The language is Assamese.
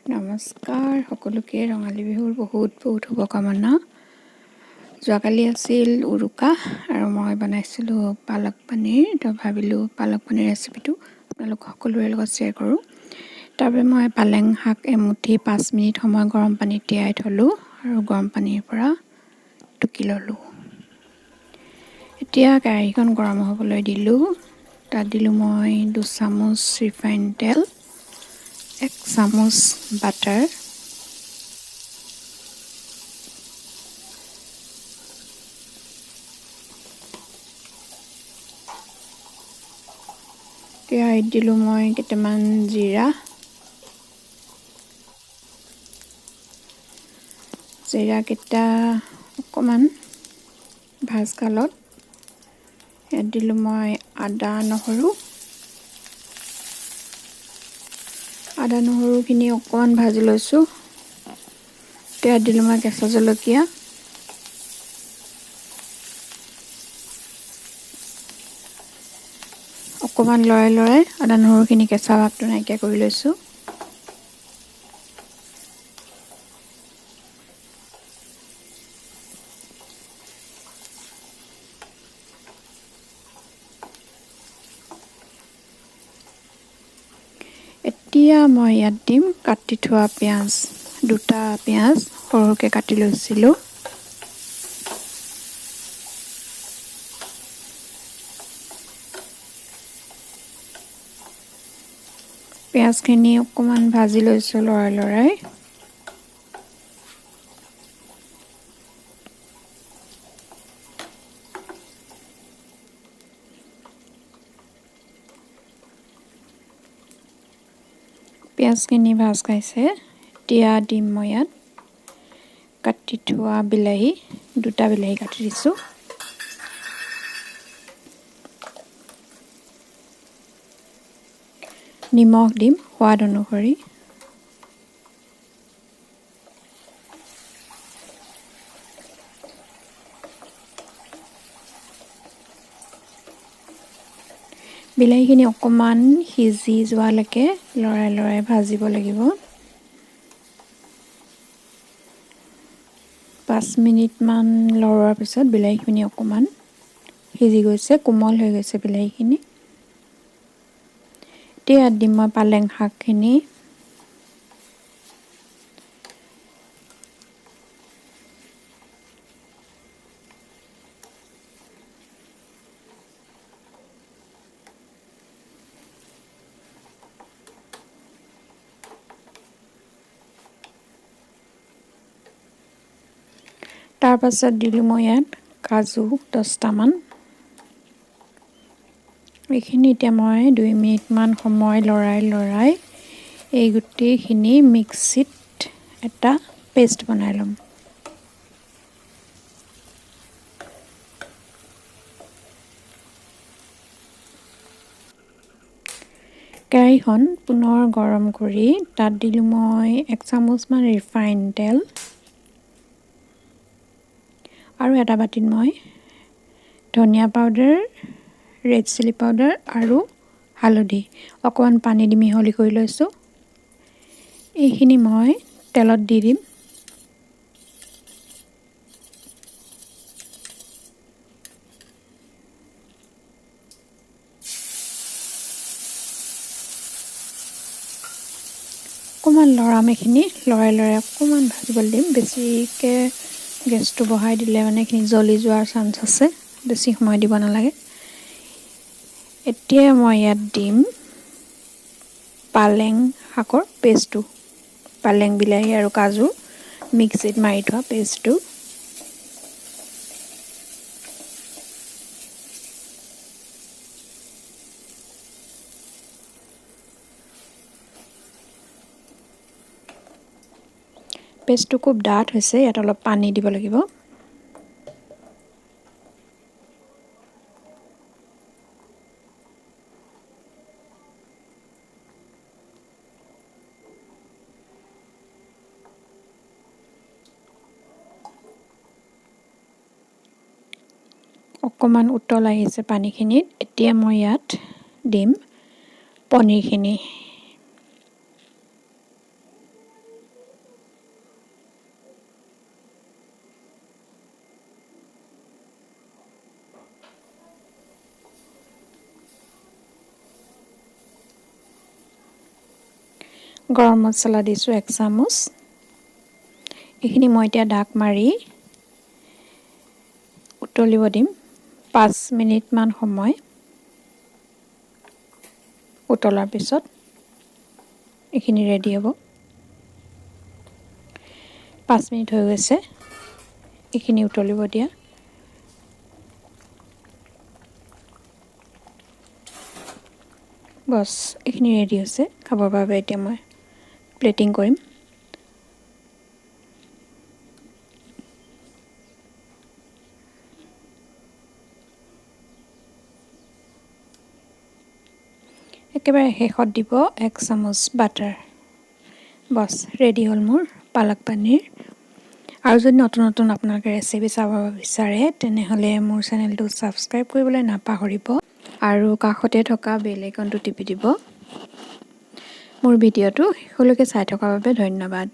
নমস্কাৰ সকলোকে ৰঙালী বিহুৰ বহুত শুভকামনা। যোৱাকালি আছিল উৰুকা আৰু মই বনাইছিলোঁ পালক পনীৰ। তো ভাবিলোঁ পালক পনীৰ ৰেচিপিটো আপোনালোক সকলোৰে লগত শ্বেয়াৰ কৰোঁ। তাৰবাবে মই পালেং শাক এমুঠি 5 মিনিট সময় গৰম পানীত তিয়াই থ'লোঁ আৰু গৰম পানীৰ পৰা টুকি ল'লোঁ। এতিয়া কেৰাহীখন গৰম হ'বলৈ দিলোঁ। তাত দিলোঁ মই 2 চামুচ ৰিফাইন তেল, 1 চামুচ বাটাৰ, কেৰাহীত দিলোঁ মই কেইটামান জিৰা, জিৰাকেইটা অকণমান ভাজ কালত ইয়াত দিলোঁ মই আদা নহৰুখিনি অকণমান ভাজি লৈছোঁ। ইয়াত দিলোঁ মই কেঁচা জলকীয়া, অকণমান লৰাই আদা নহৰুখিনি কেঁচা ভাৱটো নাইকিয়া কৰি লৈছোঁ। এতিয়া মই ইয়াত দিম কাটি থোৱা পিঁয়াজ। 2টা পিঁয়াজ সৰুকৈ কাটি লৈছিলোঁ। পিঁয়াজখিনি অকণমান ভাজি লৈছোঁ লৰাই। পিঁয়াজখিনি ভাজ খাইছে। এতিয়া দিম মই ইয়াত কাটি থোৱা বিলাহী। 2টা বিলাহী কাটি দিছোঁ। নিমখ দিম সোৱাদ অনুসৰি। বিলাহীখিনি অকণমান সিজি যোৱালৈকে লৰাই ভাজিব লাগিব। 5 মিনিটমান লৰোৱাৰ পিছত বিলাহীখিনি অকণমান সিজি গৈছে, কোমল হৈ গৈছে বিলাহীখিনি। এতিয়া ইয়াত দিম মই পালেং শাকখিনি। তাৰ পাছত দিলোঁ মই ইয়াত কাজু 10টামান। এইখিনি এতিয়া মই 2 মিনিটমান সময় লৰাই এই গোটেইখিনি মিক্সিত এটা পেষ্ট বনাই ল'ম। কেৰাহীখন পুনৰ গৰম কৰি তাত দিলোঁ মই 1 চামুচমান ৰিফাইন তেল আৰু এটা বাটিত মই ধনিয়া পাউডাৰ, ৰেড চিলি পাউডাৰ আৰু হালধি অকণমান পানী দি মিহলি কৰি লৈছোঁ। এইখিনি মই তেলত দি দিম। অকণমান লৰাম। এইখিনি লৰাই অকণমান ভাজিবলৈ দিম। বেছিকৈ গেছটো বঢ়াই দিলে মানে এইখিনি জ্বলি যোৱাৰ চান্স আছে। বেছি সময় দিব নালাগে। এতিয়া মই ইয়াত দিম পালেং শাকৰ পেষ্টটো, পালেং, বিলাহী আৰু কাজু মিক্সিত মাৰি থোৱা পেষ্টটো। পেষ্টটো খুব ডাঠ হৈছে, ইয়াত অলপ পানী দিব লাগিব। অকণমান উতল আহিছে পানীখিনিত। এতিয়া মই ইয়াত দিম পনীৰখিনি। গৰম মছলা দিছোঁ 1 চামুচ। এইখিনি মই এতিয়া ঢাক মাৰি উতলিব দিম 5 মিনিটমান সময়। উতলাৰ পিছত এইখিনি ৰেডি হ'ব। 5 মিনিট হৈ গৈছে, এইখিনি উতলিব দিয়া। বছ এইখিনি ৰেডি হৈছে খাবৰ বাবে। এতিয়া মই প্লেটিং কৰিম। একেবাৰে শেষত দিব 1 চামুচ বাটাৰ। বছ ৰেডি হ'ল মোৰ পালক পনীৰ। আৰু যদি নতুন নতুন আপোনালোকে ৰেচিপি চাব বিচাৰে তেনেহ'লে মোৰ চেনেলটো ছাবস্ক্ৰাইব কৰিবলৈ নাপাহৰিব আৰু কাষতে থকা বেল আইকনটো টিপি দিব। মোৰ ভিডিঅ'টো শেষলৈকে চাই থকাৰ বাবে ধন্যবাদ।